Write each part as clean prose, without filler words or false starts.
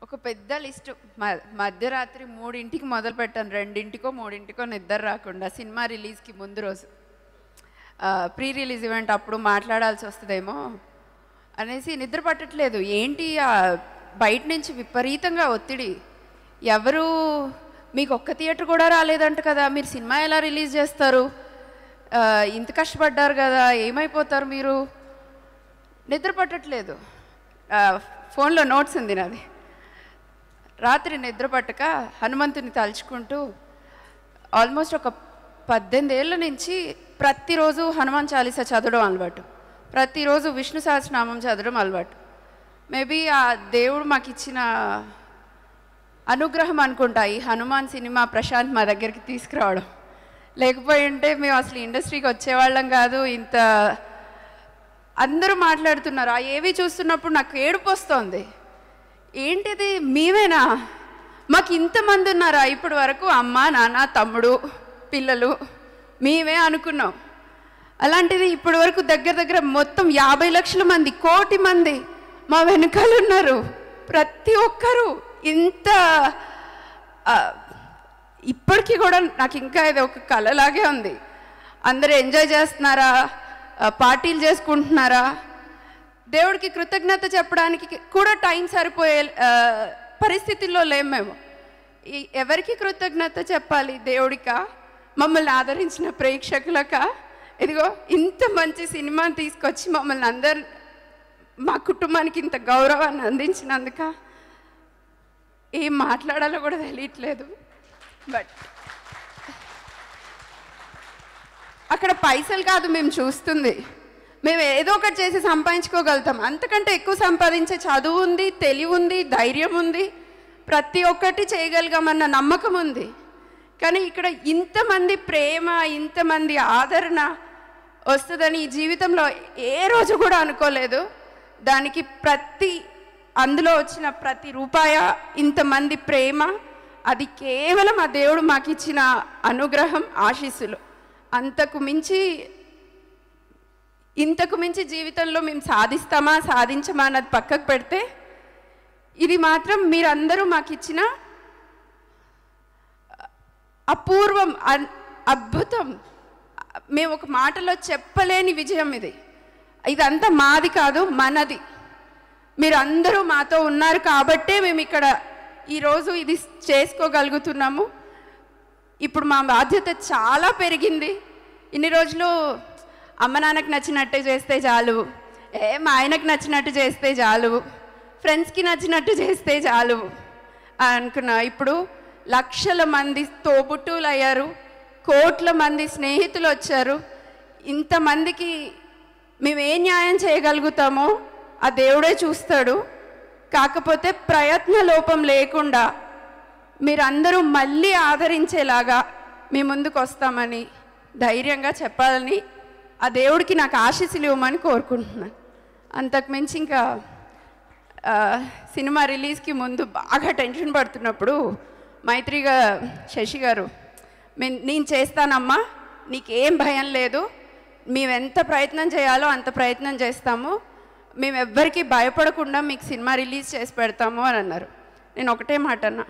ఒక పెద్ద లిస్టు మధ్యరాత్రి 3ంటికి మొదలు పెట్టాను, 2ంటికో 3ంటికో నిద్ర రాకుండా సినిమా రిలీజ్కి ముందు రోజు ప్రీ రిలీజ్ ఈవెంట్ అప్పుడు మాట్లాడాల్సి వస్తుందేమో అనేసి నిద్ర పట్టట్లేదు. ఏంటి బయట నుంచి విపరీతంగా ఒత్తిడి, ఎవరు మీకు ఒక్క థియేటర్ కూడా రాలేదంట కదా, మీరు సినిమా ఎలా రిలీజ్ చేస్తారు, ఇంత కష్టపడ్డారు కదా, ఏమైపోతారు మీరు, నిద్ర పట్టట్లేదు. ఫోన్లో నోట్స్ ఉంది నాది. రాత్రి నిద్ర పట్టక హనుమంతుని తలుచుకుంటూ ఆల్మోస్ట్ ఒక 18 ఏళ్ళ నుంచి ప్రతిరోజు హనుమాన్ చాలీసా చదవడం అలవాటు, ప్రతిరోజు విష్ణు సహస్రనామం చదవడం అలవాటు. మేబీ ఆ దేవుడు మాకు ఇచ్చిన అనుగ్రహం అనుకుంటా ఈ హనుమాన్ సినిమా ప్రశాంత్ మా దగ్గరికి తీసుకురావడం. లేకపోయి ఉంటే మేము అసలు ఇండస్ట్రీకి వచ్చేవాళ్ళం కాదు. ఇంత అందరూ మాట్లాడుతున్నారు, ఆ ఏవి చూస్తున్నప్పుడు నాకు ఏడుపు వస్తుంది. ఏంటిది, మేమేనా, మాకు ఇంతమంది ఉన్నారా ఇప్పటి వరకు, అమ్మ నాన్న తమ్ముడు పిల్లలు మేమే అనుకున్నాం. అలాంటిది ఇప్పటి వరకు దగ్గర మొత్తం 50 లక్షల మంది, 1 కోటి మంది మా వెనకాల ఉన్నారు. ప్రతి ఒక్కరూ ఇంత ఇప్పటికీ కూడా నాకు ఇంకా ఇది ఒక కళలాగే ఉంది. అందరూ ఎంజాయ్ చేస్తున్నారా, పార్టీలు చేసుకుంటున్నారా, దేవుడికి కృతజ్ఞత చెప్పడానికి కూడా టైం సరిపోయే పరిస్థితుల్లో లేము మేము. ఎవరికి కృతజ్ఞత చెప్పాలి, దేవుడికా, మమ్మల్ని ఆదరించిన ప్రేక్షకులకా, ఇదిగో ఇంత మంచి సినిమాని తీసుకొచ్చి మమ్మల్ని అందరు మా కుటుంబానికి ఇంత గౌరవాన్ని అందించినందుక ఏం మాట్లాడాలో కూడా తెలియట్లేదు. బట్ అక్కడ పైసలు కాదు మేము చూస్తుంది, మేము ఏదో ఒకటి చేసి సంపాదించుకోగలుగుతాం. అంతకంటే ఎక్కువ సంపాదించే చదువు ఉంది, తెలివి ఉంది, ధైర్యం ఉంది, ప్రతి ఒక్కటి చేయగలిగామన్న నమ్మకం ఉంది. కానీ ఇక్కడ ఇంతమంది ప్రేమ, ఇంతమంది ఆదరణ వస్తుందని ఈ జీవితంలో ఏ రోజు కూడా అనుకోలేదు. దానికి అందులో వచ్చిన ప్రతి రూపాయ, ఇంతమంది ప్రేమ, అది కేవలం ఆ దేవుడు మాకు ఇచ్చిన అనుగ్రహం, ఆశీస్సులు. ఇంతకు మించి జీవితంలో మేము సాధిస్తామా సాధించమా అన్నది పక్కకు పెడితే, ఇది మాత్రం మీరందరూ మాకు ఇచ్చిన అపూర్వం, అద్భుతం. మేము ఒక మాటలో చెప్పలేని విజయం ఇది. ఇదంతా మాది కాదు, మనది. మీరందరూ మాతో ఉన్నారు కాబట్టే మేము ఇక్కడ ఈరోజు ఇది చేసుకోగలుగుతున్నాము. ఇప్పుడు మా బాధ్యత చాలా పెరిగింది. ఇన్ని రోజులు అమ్మ నాన్నకు నచ్చినట్టు చేస్తే చాలు, మా ఆయనకు నచ్చినట్టు చేస్తే చాలు, ఫ్రెండ్స్కి నచ్చినట్టు చేస్తే చాలు అనుకున్నా. ఇప్పుడు లక్షల మంది తోబుట్టువులు అయ్యారు, కోట్ల మంది స్నేహితులు వచ్చారు. ఇంతమందికి మేము ఏ న్యాయం చేయగలుగుతామో ఆ దేవుడే చూస్తాడు. కాకపోతే ప్రయత్న లోపం లేకుండా మీరందరూ మళ్ళీ ఆదరించేలాగా మీ ముందుకు వస్తామని ధైర్యంగా చెప్పాలని ఆ దేవుడికి నాకు ఆశీస్సులు ఇవ్వమని కోరుకుంటున్నాను. అంతకుమించి ఇంకా సినిమా రిలీజ్కి ముందు బాగా టెన్షన్ పడుతున్నప్పుడు మైత్రిగా శశి గారు, నేను చేస్తానమ్మా, నీకేం భయం లేదు, మేము ఎంత ప్రయత్నం చేయాలో అంత ప్రయత్నం చేస్తాము, మేము ఎవ్వరికీ భయపడకుండా మీకు సినిమా రిలీజ్ చేసి పెడతాము అని అన్నారు. నేను ఒకటే మాట అన్నా,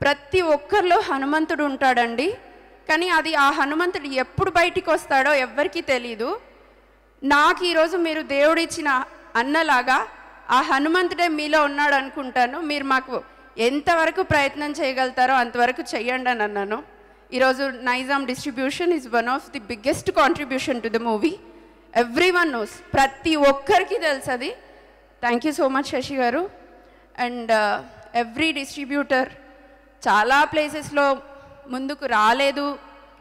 ప్రతి ఒక్కరిలో హనుమంతుడు ఉంటాడండి, కానీ అది ఆ హనుమంతుడు ఎప్పుడు బయటికి వస్తాడో ఎవ్వరికీ తెలీదు. నాకు ఈరోజు మీరు దేవుడిచ్చిన అన్నలాగా ఆ హనుమంతుడే మీలో ఉన్నాడు అనుకుంటాను. మీరు మాకు ఎంతవరకు ప్రయత్నం చేయగలుగుతారో అంతవరకు చెయ్యండి అని అన్నాను. ఈరోజు Nizam distribution is one of the biggest contribution to the movie. Everyone knows, ప్రతి ఒక్కరికి తెలుసు అది. Thank you so much Sasi garu. And every distributor చాలా ప్లేసెస్లో ముందుకు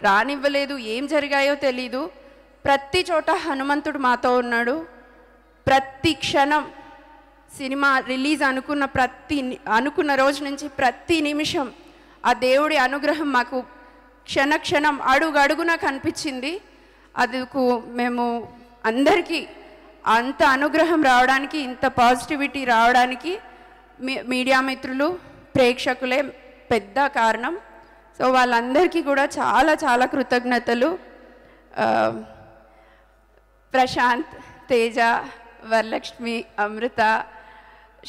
రానివ్వలేదు, ఏం జరిగాయో తెలీదు. ప్రతి చోట హనుమంతుడు మాతో ఉన్నాడు. ప్రతి క్షణం సినిమా రిలీజ్ అనుకున్న రోజు నుంచి ప్రతి నిమిషం ఆ దేవుడి అనుగ్రహం మాకు క్షణక్షణం అడుగడుగునా కనిపించింది. అందుకు మేము అందరికీ అంత అనుగ్రహం రావడానికి, ఇంత పాజిటివిటీ రావడానికి మీడియా మిత్రులు, ప్రేక్షకులే పెద్ద కారణం. సో వాళ్ళందరికీ కూడా చాలా చాలా కృతజ్ఞతలు. ప్రశాంత్, తేజ, వరలక్ష్మి, అమృత,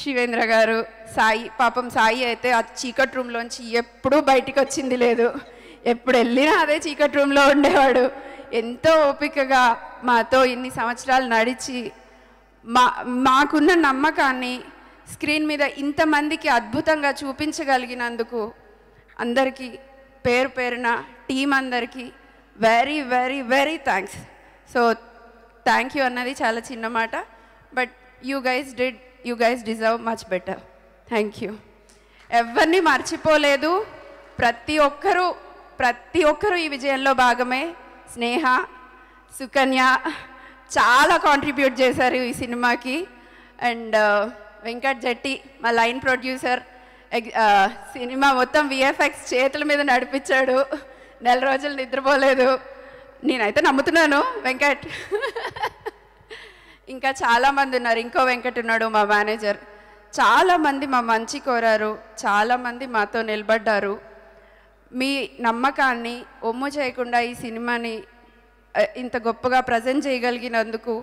శివేంద్ర గారు, సాయి. పాపం సాయి అయితే ఆ చీకటి రూమ్లోంచి ఎప్పుడూ బయటికి వచ్చింది లేదు. ఎప్పుడు వెళ్ళినా అదే చీకటి రూమ్లో ఉండేవాడు. ఎంతో ఓపికగా మాతో ఇన్ని సంవత్సరాలు నడిచి మాకున్న నమ్మకాన్ని స్క్రీన్ మీద ఇంతమందికి అద్భుతంగా చూపించగలిగినందుకు అందరికీ పేరు పేరున టీం అందరికీ very very very thanks. So thank you అన్నది చాలా చిన్న మాట, but you guys deserve much better. Thank you. ఎవరిని మర్చిపోలేదు. ప్రతి ఒక్కరూ ఈ విజయంలో భాగమే. స్నేహ, సుకన్య చాలా కాంట్రిబ్యూట్ చేశారు ఈ సినిమాకి. అండ్ వెంకట్ జట్టి మా లైన్ ప్రొడ్యూసర్, సినిమా మొత్తం విఎఫ్ఎక్స్ చేతుల మీద నడిపించాడు. 4 రోజులు నిద్రపోలేదు. నేనైతే నమ్ముతున్నాను వెంకట్. ఇంకా చాలామంది ఉన్నారు. ఇంకో వెంకట్ ఉన్నాడు మా మేనేజర్. చాలామంది మా మంచి కోరారు, చాలామంది మాతో నిలబడ్డారు. మీ నమ్మకాన్ని ఒమ్ము చేయకుండా ఈ సినిమాని ఇంత గొప్పగా ప్రజెంట్ చేయగలిగినందుకు,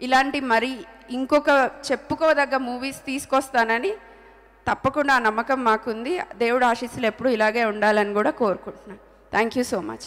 ఇలాంటి మరి ఇంకొక చెప్పుకోదగ్గ మూవీస్ తీసుకొస్తానని తప్పకుండా ఆ నమ్మకం మాకుంది. దేవుడు ఆశీస్సులు ఎప్పుడు ఇలాగే ఉండాలని కూడా కోరుకుంటున్నాను. Thank you so much.